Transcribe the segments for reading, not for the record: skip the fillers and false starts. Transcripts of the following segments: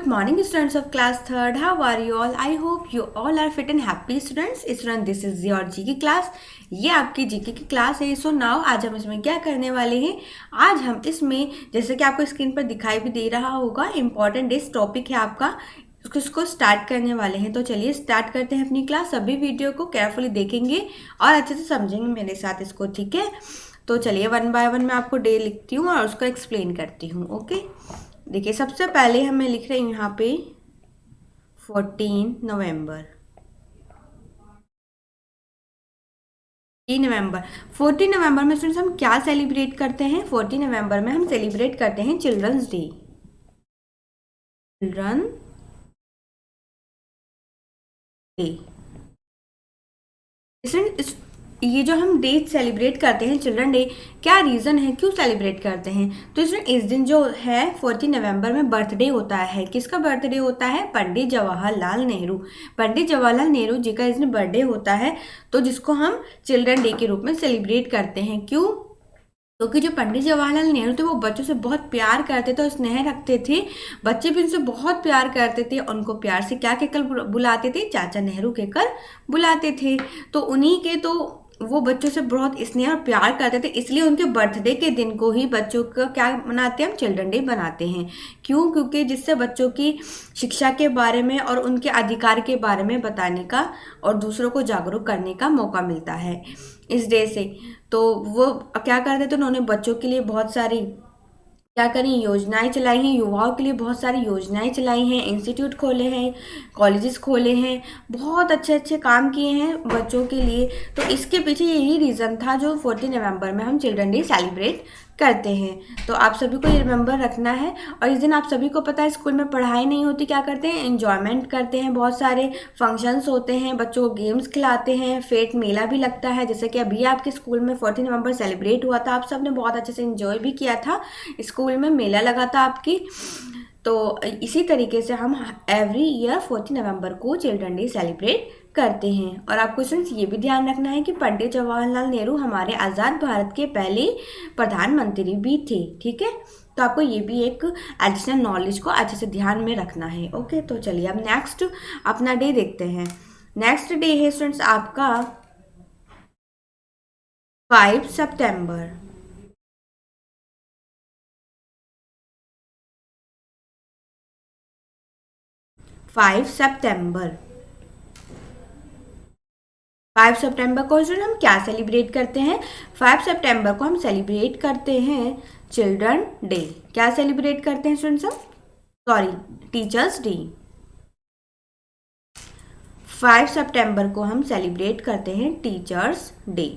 Good morning, students of class third. How are you all? I hope you all are fit and happy students. Student, this is your GK class. ये आपकी GK की class है. So now आज हम इसमें क्या करने वाले हैं? आज हम इसमें जैसे कि आपको स्क्रीन पर दिखाई भी दे रहा होगा, इम्पॉर्टेंट डिस टॉपिक है आपका, इसको स्टार्ट करने वाले हैं. तो चलिए स्टार्ट करते हैं अपनी क्लास. सभी वीडियो को केयरफुली देखेंगे और अच्छे से समझेंगे मेरे साथ इसको, ठीक है? तो चलिए वन बाय वन मैं आपको डे लिखती हूँ और उसको एक्सप्लेन करती हूँ. ओके, देखिए सबसे पहले हमें लिख रहे हैं यहाँ पे 14 नवंबर. 14 नवंबर में स्टूडेंट्स हम क्या सेलिब्रेट करते हैं? 14 नवंबर में हम सेलिब्रेट करते हैं चिल्ड्रंस डे. Children day. ये जो हम डे सेलिब्रेट करते हैं चिल्ड्रन डे, क्या रीज़न है, क्यों सेलिब्रेट करते हैं? तो इसमें इस दिन जो है 14 नवंबर में बर्थडे होता है. किसका बर्थडे होता है? पंडित जवाहरलाल नेहरू. पंडित जवाहरलाल नेहरू जी का इस दिन बर्थडे होता है, तो जिसको हम चिल्ड्रन डे के रूप में सेलिब्रेट करते हैं. क्यों? क्योंकि जो पंडित जवाहरलाल नेहरू थे वो बच्चों से बहुत प्यार करते थे और स्नेह रखते थे. बच्चे भी उनसे बहुत प्यार करते थे. उनको प्यार से क्या कहकर बुलाते थे? चाचा नेहरू कहकर बुलाते थे. तो उन्हीं के तो वो बच्चों से बहुत स्नेह और प्यार करते थे, इसलिए उनके बर्थडे के दिन को ही बच्चों का क्या मनाते हैं? हम चिल्ड्रन डे बनाते हैं. क्यों? क्योंकि जिससे बच्चों की शिक्षा के बारे में और उनके अधिकार के बारे में बताने का और दूसरों को जागरूक करने का मौका मिलता है इस डे से. तो वो क्या करते थे? उन्होंने बच्चों के लिए बहुत सारी क्या करी योजनाएं चलाई हैं, युवाओं के लिए बहुत सारी योजनाएं चलाई हैं, इंस्टीट्यूट खोले हैं, कॉलेजेस खोले हैं, बहुत अच्छे अच्छे काम किए हैं बच्चों के लिए. तो इसके पीछे यही रीज़न था जो 14 नवंबर में हम चिल्ड्रन डे सेलिब्रेट करते हैं. तो आप सभी को ये रिमेंबर रखना है. और इस दिन आप सभी को पता है स्कूल में पढ़ाई नहीं होती, क्या करते हैं? एंजॉयमेंट करते हैं, बहुत सारे फंक्शंस होते हैं, बच्चों को गेम्स खिलाते हैं, फेट मेला भी लगता है. जैसे कि अभी आपके स्कूल में 14 नवंबर सेलिब्रेट हुआ था, आप सब ने बहुत अच्छे से एंजॉय भी किया था, स्कूल में मेला लगा था आपकी. तो इसी तरीके से हम एवरी ईयर 14 नवंबर को चिल्ड्रन डे सेलिब्रेट करते हैं. और आपको स्टूडेंट्स ये भी ध्यान रखना है कि पंडित जवाहरलाल नेहरू हमारे आज़ाद भारत के पहले प्रधानमंत्री भी थे, ठीक है? तो आपको ये भी एक एडिशनल नॉलेज को अच्छे से ध्यान में रखना है. ओके, तो चलिए अब नेक्स्ट अपना डे देखते हैं. नेक्स्ट डे है स्टूडेंट्स आपका 5 सितंबर. 5 सितंबर. 5 सितंबर को स्टूडेंट हम क्या सेलिब्रेट करते हैं? 5 सितंबर को हम सेलिब्रेट करते हैं चिल्ड्रन डे. क्या सेलिब्रेट करते हैं स्टूडेंट्स हम? Sorry, teachers day. 5 सितंबर को हम सेलिब्रेट करते हैं teachers day.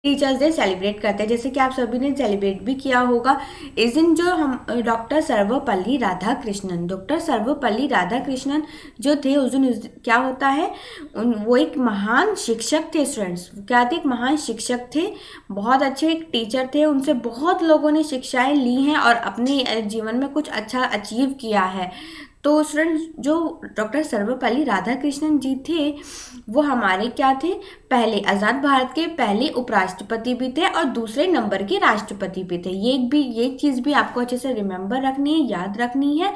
Teachers day celebrate करते हैं, जैसे कि आप सभी ने सेलिब्रेट भी किया होगा. इस दिन जो हम डॉक्टर सर्वपल्ली राधाकृष्णन जो थे उस दिन क्या होता है, वो एक महान शिक्षक थे स्टूडेंट्स. क्या थे? एक महान शिक्षक थे, बहुत अच्छे एक टीचर थे. उनसे बहुत लोगों ने शिक्षाएं ली हैं और अपने जीवन में कुछ अच्छा अचीव किया है. तो स्टूडेंट जो डॉक्टर सर्वपल्ली राधाकृष्णन जी थे वो हमारे क्या थे? पहले आज़ाद भारत के पहले उपराष्ट्रपति भी थे और दूसरे नंबर के राष्ट्रपति भी थे. ये चीज़ भी आपको अच्छे से रिमेंबर रखनी है, याद रखनी है.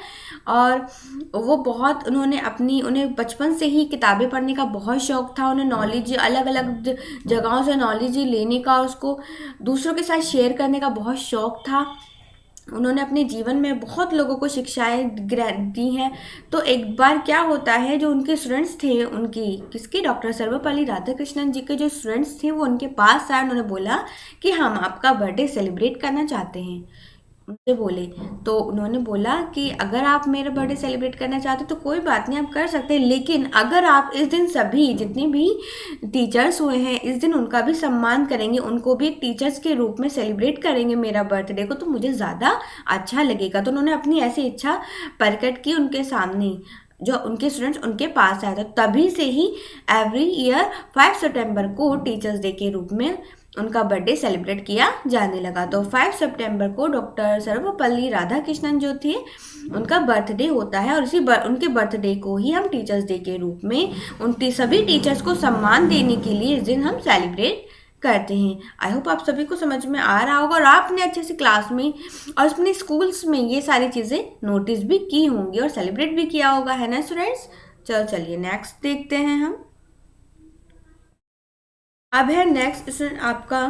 और वो बहुत उन्हें बचपन से ही किताबें पढ़ने का बहुत शौक था. उन्हें नॉलेज अलग अलग जगहों से नॉलेज लेने का, उसको दूसरों के साथ शेयर करने का बहुत शौक था. उन्होंने अपने जीवन में बहुत लोगों को शिक्षाएं दी हैं. तो एक बार क्या होता है, जो उनके स्टूडेंट्स थे, किसके? डॉक्टर सर्वपल्ली राधाकृष्णन जी के जो स्टूडेंट्स थे वो उनके पास आए. उन्होंने बोला कि हम आपका बर्थडे सेलिब्रेट करना चाहते हैं. उनसे बोले तो उन्होंने बोला कि अगर आप मेरा बर्थडे सेलिब्रेट करना चाहते हो तो कोई बात नहीं, आप कर सकते हैं, लेकिन अगर आप इस दिन सभी जितने भी टीचर्स हुए हैं इस दिन उनका भी सम्मान करेंगे, उनको भी एक टीचर्स के रूप में सेलिब्रेट करेंगे मेरा बर्थडे को, तो मुझे ज़्यादा अच्छा लगेगा. तो उन्होंने अपनी ऐसी इच्छा प्रकट की उनके सामने. जो उनके स्टूडेंट्स उनके पास आए थे, तभी से ही एवरी ईयर 5 सितंबर को टीचर्स डे के रूप में उनका बर्थडे सेलिब्रेट किया जाने लगा. तो 5 सितंबर को डॉक्टर सर्वपल्ली राधाकृष्णन जो थे उनका बर्थडे होता है और उनके बर्थडे को ही हम टीचर्स डे के रूप में सभी टीचर्स को सम्मान देने के लिए इस दिन हम सेलिब्रेट करते हैं। आई होप आप सभी को समझ में आ रहा होगा और आपने अच्छे से क्लास में और अपने स्कूल्स में ये सारी चीज़ें नोटिस भी की होंगी और सेलिब्रेट भी किया होगा, है ना स्टूडेंट्स। चलो चलिए नेक्स्ट देखते हैं हम। अब है नेक्स्ट स्टूडेंट आपका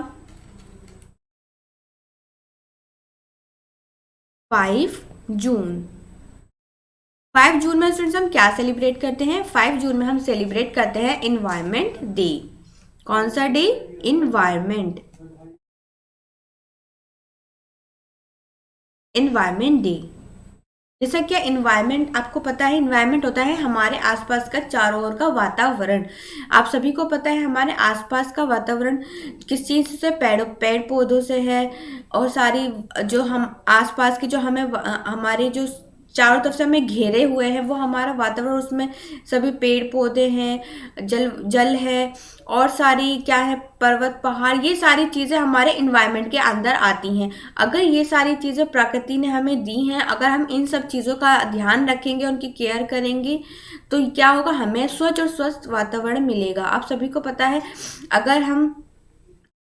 5 जून। 5 जून में स्टूडेंट्स हम क्या सेलिब्रेट करते हैं? 5 जून में हम सेलिब्रेट करते हैं इन्वायरमेंट डे। कौन सा डे? Environment day. जैसा कि इन्वायरमेंट आपको पता है, इन्वायरमेंट होता है हमारे आसपास का चारों ओर का वातावरण। आप सभी को पता है हमारे आसपास का वातावरण किस चीज़ से, पेड़ पौधों से है। और सारी जो हम आसपास की जो हमें हमारे जो चारों तरफ से हमें घेरे हुए हैं वो हमारा वातावरण, उसमें सभी पेड़ पौधे हैं, जल जल है और सारी क्या है, पर्वत पहाड़, ये सारी चीज़ें हमारे इन्वायरमेंट के अंदर आती हैं। अगर ये सारी चीज़ें प्रकृति ने हमें दी हैं, अगर हम इन सब चीज़ों का ध्यान रखेंगे, उनकी केयर करेंगे, तो क्या होगा, हमें स्वच्छ और स्वस्थ वातावरण मिलेगा। आप सभी को पता है अगर हम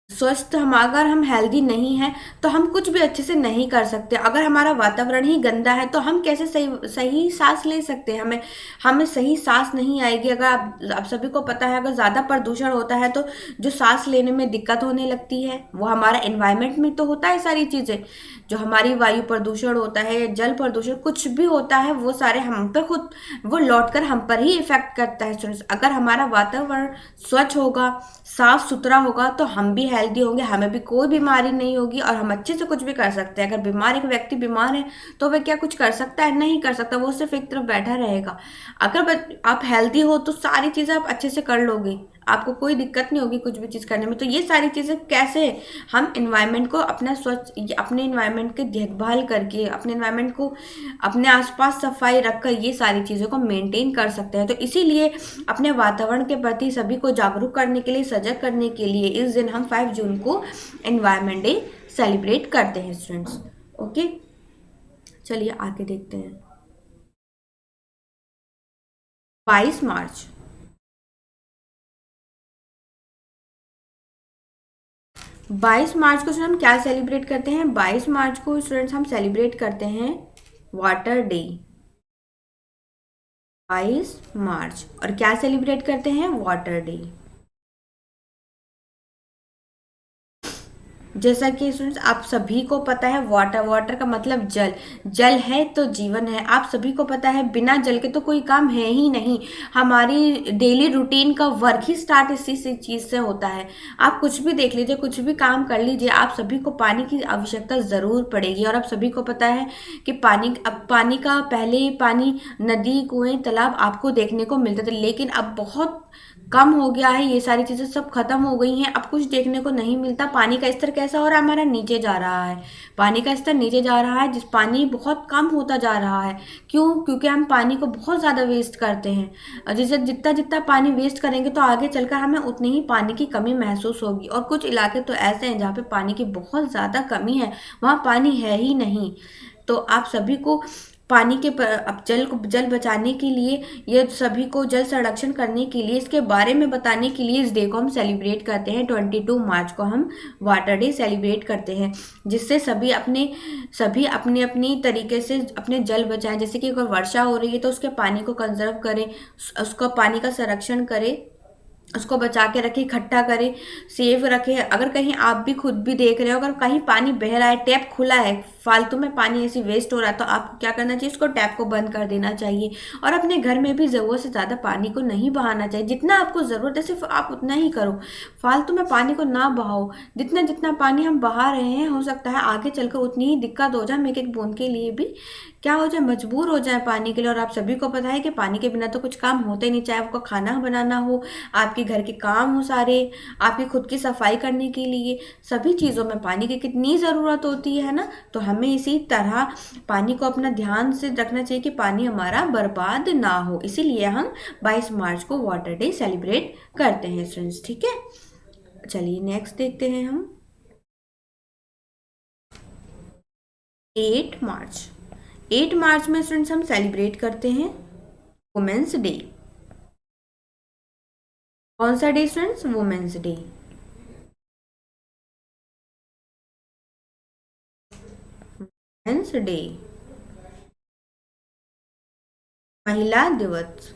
अगर हम हेल्दी नहीं हैं तो हम कुछ भी अच्छे से नहीं कर सकते। अगर हमारा वातावरण ही गंदा है तो हम कैसे सही सही सांस ले सकते हैं? हमें हमें सही सांस नहीं आएगी। अगर आप सभी को पता है अगर ज़्यादा प्रदूषण होता है तो जो सांस लेने में दिक्कत होने लगती है वो हमारा एनवायरनमेंट में तो होता है। सारी चीज़ें जो हमारी वायु प्रदूषण होता है, जल प्रदूषण, कुछ भी होता है, वो सारे हम पे खुद वो लौट कर हम पर ही इफेक्ट करता है स्टूडेंट्स। अगर हमारा वातावरण स्वच्छ होगा, साफ सुथरा होगा, तो हम भी हेल्दी होंगे, हमें भी कोई बीमारी नहीं होगी और हम अच्छे से कुछ भी कर सकते हैं। अगर एक व्यक्ति बीमार है तो वह क्या कुछ कर सकता है? नहीं कर सकता, वो सिर्फ एक तरफ बैठा रहेगा। अगर आप हेल्दी हो तो सारी चीज़ें आप अच्छे से कर लोगे, आपको कोई दिक्कत नहीं होगी कुछ भी चीज़ करने में। तो ये सारी चीज़ें कैसे हम इन्वायरमेंट को अपना स्वच्छ, अपने इन्वायरमेंट की देखभाल करके, अपने इन्वायरमेंट को अपने आसपास सफाई रखकर ये सारी चीज़ों को मेंटेन कर सकते हैं। तो इसीलिए अपने वातावरण के प्रति सभी को जागरूक करने के लिए, सजग करने के लिए इस दिन हम 5 जून को एनवायरमेंट डे सेलिब्रेट करते हैं स्टूडेंट्स। ओके, चलिए आगे देखते हैं। 22 मार्च। 22 मार्च को स्टूडेंट हम क्या सेलिब्रेट करते हैं? 22 मार्च को स्टूडेंट्स हम सेलिब्रेट करते हैं वाटर डे। 22 मार्च, और क्या सेलिब्रेट करते हैं? Water day. जैसा कि स्टूडेंट्स आप सभी को पता है वाटर का मतलब जल है तो जीवन है। आप सभी को पता है बिना जल के तो कोई काम है ही नहीं। हमारी डेली रूटीन का वर्क ही स्टार्ट इसी से चीज़ से होता है। आप कुछ भी देख लीजिए, कुछ भी काम कर लीजिए, आप सभी को पानी की आवश्यकता ज़रूर पड़ेगी। और आप सभी को पता है कि पानी का पहले पानी नदी, कुएं, तालाब आपको देखने को मिलते थे, लेकिन अब बहुत कम हो गया है। ये सारी चीज़ें सब खत्म हो गई हैं, अब कुछ देखने को नहीं मिलता। पानी का स्तर कैसा हो रहा है? हमारा नीचे जा रहा है। पानी का स्तर नीचे जा रहा है, जिस पानी बहुत कम होता जा रहा है। क्यों? क्योंकि हम पानी को बहुत ज़्यादा वेस्ट करते हैं। और जैसे जितना जितना पानी वेस्ट करेंगे तो आगे चलकर हमें उतनी ही पानी की कमी महसूस होगी। और कुछ इलाके तो ऐसे हैं जहाँ पे पानी की बहुत ज़्यादा कमी है, वहाँ पानी है ही नहीं। तो आप सभी को पानी के अब जल बचाने के लिए, ये सभी को जल संरक्षण करने के लिए, इसके बारे में बताने के लिए इस डे को हम सेलिब्रेट करते हैं। 22 मार्च को हम वाटर डे सेलिब्रेट करते हैं, जिससे सभी अपने अपनी तरीके से अपने जल बचाएं। जैसे कि अगर वर्षा हो रही है तो उसके पानी को कंजर्व करें, उसका पानी का संरक्षण करें, उसको बचा के रखें, इकट्ठा करें, सेव रखें। अगर कहीं आप भी खुद भी देख रहे हो अगर कहीं पानी बह रहा है, टैप खुला है, फालतू में पानी ऐसे वेस्ट हो रहा है, तो आपको क्या करना चाहिए? उसको टैप को बंद कर देना चाहिए। और अपने घर में भी ज़रूरत से ज़्यादा पानी को नहीं बहाना चाहिए। जितना आपको ज़रूरत है सिर्फ आप उतना ही करो, फालतू में पानी को ना बहाओ। जितना जितना पानी हम बहा रहे हैं, हो सकता है आगे चलकर उतनी ही दिक्कत हो जाए, हम एक एक बूंद के लिए भी क्या हो जाए, मजबूर हो जाए पानी के लिए। और आप सभी को पता है कि पानी के बिना तो कुछ काम होते नहीं, चाहे आपको खाना बनाना हो, आपके घर के काम हो सारे, आपकी खुद की सफाई करने के लिए, सभी चीज़ों में पानी की कितनी ज़रूरत होती है ना। तो हमें इसी तरह पानी को अपना ध्यान से रखना चाहिए कि पानी हमारा बर्बाद ना हो। इसीलिए हम 22 मार्च को वाटर डे सेलिब्रेट करते हैं स्टूडेंट्स। ठीक है, चलिए नेक्स्ट देखते हैं हम। 8 मार्च। 8 मार्च में स्टूडेंट्स हम सेलिब्रेट करते हैं वुमेन्स डे। कौन सा day students? Women's day. Women's day, महिला दिवस।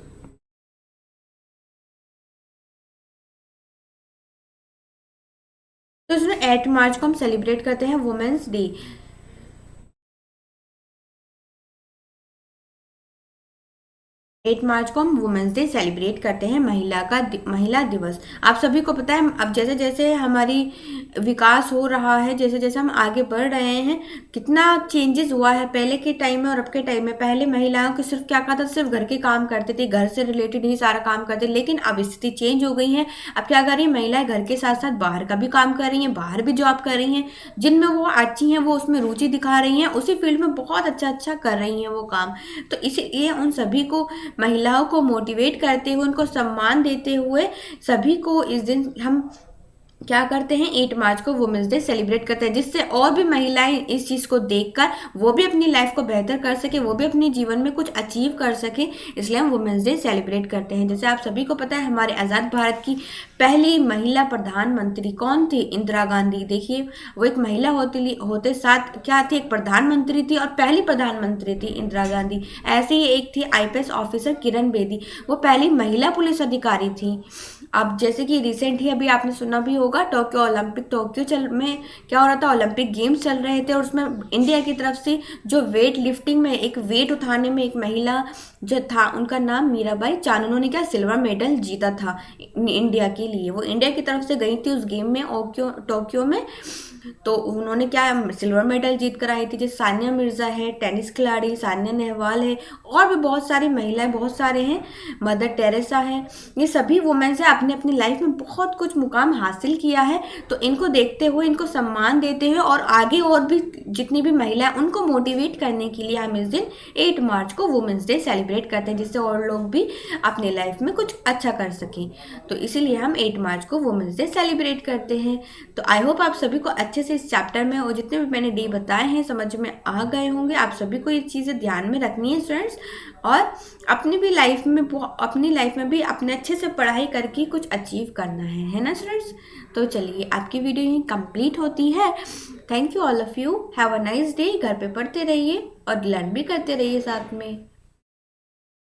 तो इसमें 8 मार्च को हम सेलिब्रेट करते हैं वुमेन्स डे। 8 मार्च को हम वुमेन्स डे सेलिब्रेट करते हैं, महिला दिवस। आप सभी को पता है अब जैसे जैसे हमारी विकास हो रहा है, जैसे जैसे हम आगे बढ़ रहे हैं, कितना चेंजेस हुआ है पहले के टाइम में और अब के टाइम में। पहले महिलाओं को सिर्फ क्या कहा था, सिर्फ घर के काम करते थे, घर से रिलेटेड ही सारा काम करते, लेकिन अब स्थिति चेंज हो गई है। अब क्या कर रही है महिलाएं, घर के साथ साथ बाहर का भी काम कर रही हैं, बाहर भी जॉब कर रही हैं, जिनमें वो अच्छी हैं वो उसमें रुचि दिखा रही हैं, उसी फील्ड में बहुत अच्छा अच्छा कर रही हैं वो काम। तो इसीलिए उन सभी को, महिलाओं को मोटिवेट करते हुए, उनको सम्मान देते हुए, सभी को इस दिन हम क्या करते हैं, 8 मार्च को वुमेन्स डे सेलिब्रेट करते हैं, जिससे और भी महिलाएं इस चीज़ को देखकर वो भी अपनी लाइफ को बेहतर कर सके, वो भी अपने जीवन में कुछ अचीव कर सके। इसलिए हम वुमेन्स डे सेलिब्रेट करते हैं। जैसे आप सभी को पता है हमारे आज़ाद भारत की पहली महिला प्रधानमंत्री कौन थी, इंदिरा गांधी। देखिए वो एक महिला होते साथ क्या थी, एक प्रधानमंत्री थी और पहली प्रधानमंत्री थी इंदिरा गांधी। ऐसे ही एक थी आईपीएस ऑफिसर किरण बेदी, वो पहली महिला पुलिस अधिकारी थी। अब जैसे कि रिसेंट ही अभी आपने सुना भी होगा, टोक्यो में क्या हो रहा था, ओलंपिक गेम्स चल रहे थे और उसमें इंडिया की तरफ से जो वेट लिफ्टिंग में, एक वेट उठाने में एक महिला जो था, उनका नाम मीराबाई चानू, उन्होंने क्या सिल्वर मेडल जीता था इंडिया के लिए। वो इंडिया की तरफ से गई थी उस गेम में टोक्यो में। तो उन्होंने क्या सिल्वर मेडल जीत कर आई थी। जैसे सानिया मिर्जा है, टेनिस खिलाड़ी सानिया नेहवाल है, और भी बहुत सारी महिलाएं, बहुत सारे हैं, मदर टेरेसा है। ये सभी वुमेन्स हैं, अपने अपनी लाइफ में बहुत कुछ मुकाम हासिल किया है। तो इनको देखते हुए, इनको सम्मान देते हुए और आगे और भी जितनी भी महिलाएं, उनको मोटिवेट करने के लिए हम इस दिन 8 मार्च को वुमेन्स डे सेलिब्रेट करते हैं, जिससे और लोग भी अपने लाइफ में कुछ अच्छा कर सकें। तो इसीलिए हम 8 मार्च को वुमेन्स डे सेलिब्रेट करते हैं। तो आई होप आप सभी को अच्छे से इस चैप्टर में और जितने भी मैंने डे बताए हैं समझ में आ गए होंगे। आप सभी को ये चीज़ें ध्यान में रखनी है स्टूडेंट्स, और अपनी लाइफ में भी अपने अच्छे से पढ़ाई करके कुछ अचीव करना है ना स्टूडेंट्स। तो चलिए आपकी वीडियो यहीं कंप्लीट होती है। Thank you all of you, have a nice day. घर पे पढ़ते रहिए और लर्न भी करते रहिए साथ में।